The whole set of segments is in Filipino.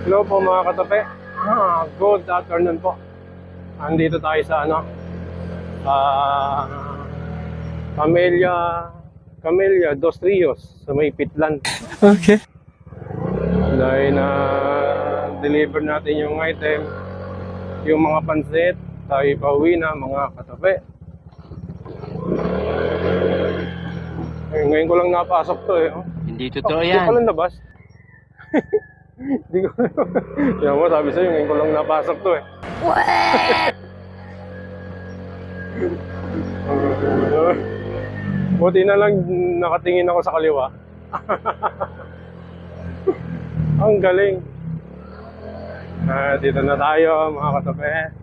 Hello po mga katape. Good afternoon po. Andito tayo sa Camellia Dos Rios sa may Pitlan. Okay. Dahil na deliver natin yung item, yung mga pansit, tayo pauwi na mga katape. Ngayon ko lang napasok to eh. Hindi totoo yan. Hindi ko lang labas. Hindi ko. Yan mo, sabi sa'yo, ngayon ko lang napasok to eh. Buti na lang nakatingin ako sa kaliwa. Ang galing. Dito na tayo mga katape.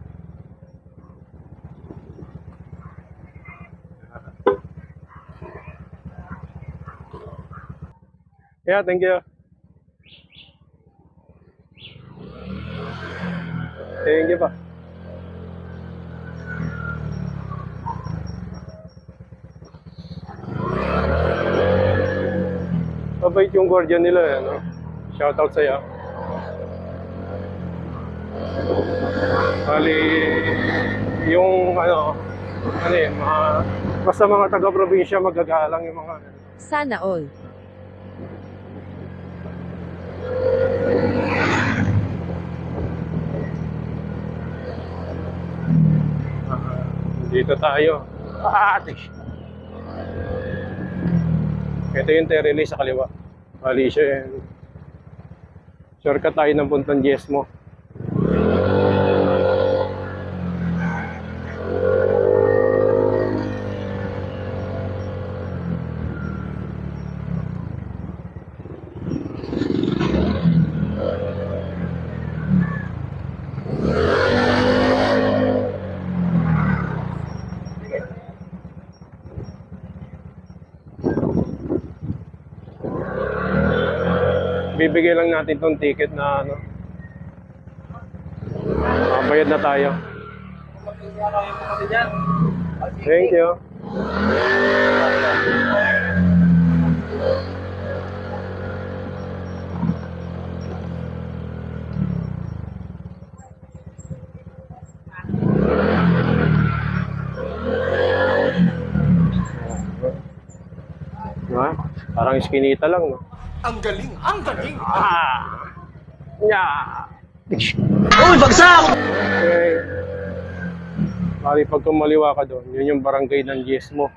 Yeah, thank you. Thank you pa. Mabait yung guardian nila eh, no? Shoutout sa'yo. Bali, yung basta mga taga-probinsya magagalang yung mga Sana all. Dito tayo. Ito yung Terrelay sa kaliwa. Bali siya yun. Shortcut tayo ng puntang Jesmo. Bibigay lang natin tong ticket na bayad na tayo. Thank you. Diba? Parang iskinita lang, no? Ang galing! Ang galing! Uy, bagsak! Okay. Bali, pag kumaliwa ka doon, yun yung barangay ng Jesmo.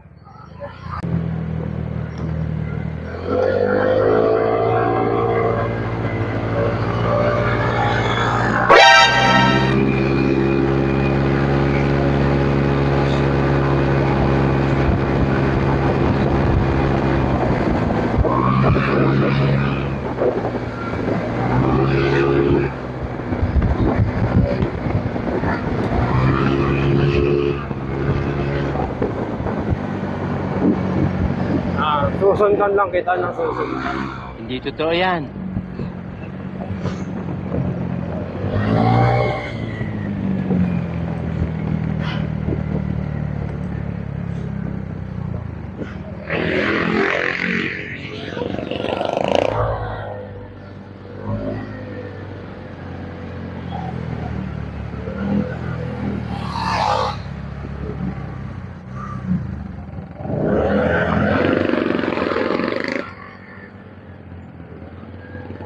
Susundan lang kita ng susundan. Hindi totoo yan.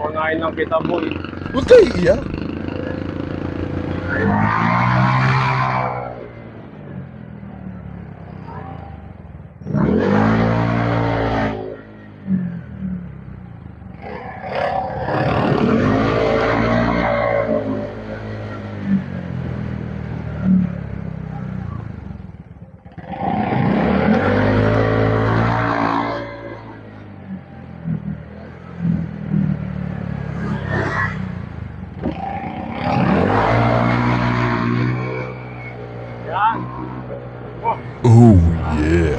Unahin lang kita, boy. Huwag kayo iiyak. Oh yeah.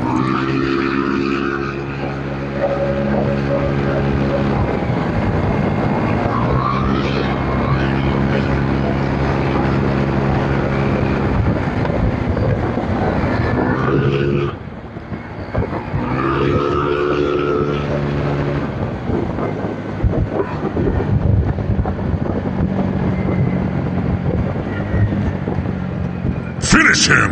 Finish him!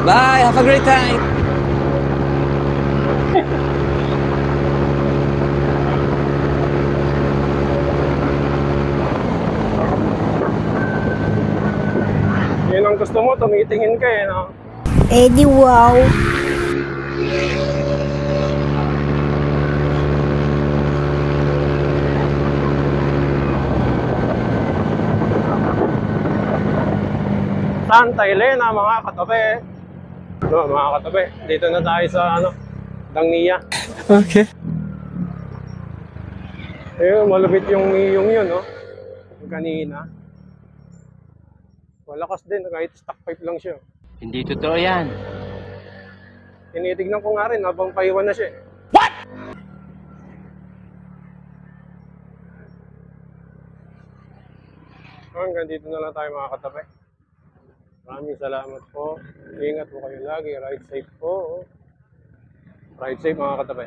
Bye, have a great time. Yun ang gusto mo, tumitingin ka eh, no? Eh di wow. Santa Elena, mga katabi. No, mga katabi, dito na tayo sa Dangnia. Okay. Ayun, malupit yung iyong yun, no? Yung kanina. Malakas din, kahit stock pipe lang siya. Hindi totoo yan. Tinitignan ko nga rin habang paiwan na siya. Hanggang dito na lang tayo mga katabi. Maraming salamat po. Ingat po kayo lagi. Ride safe po. Ride safe mga katabi.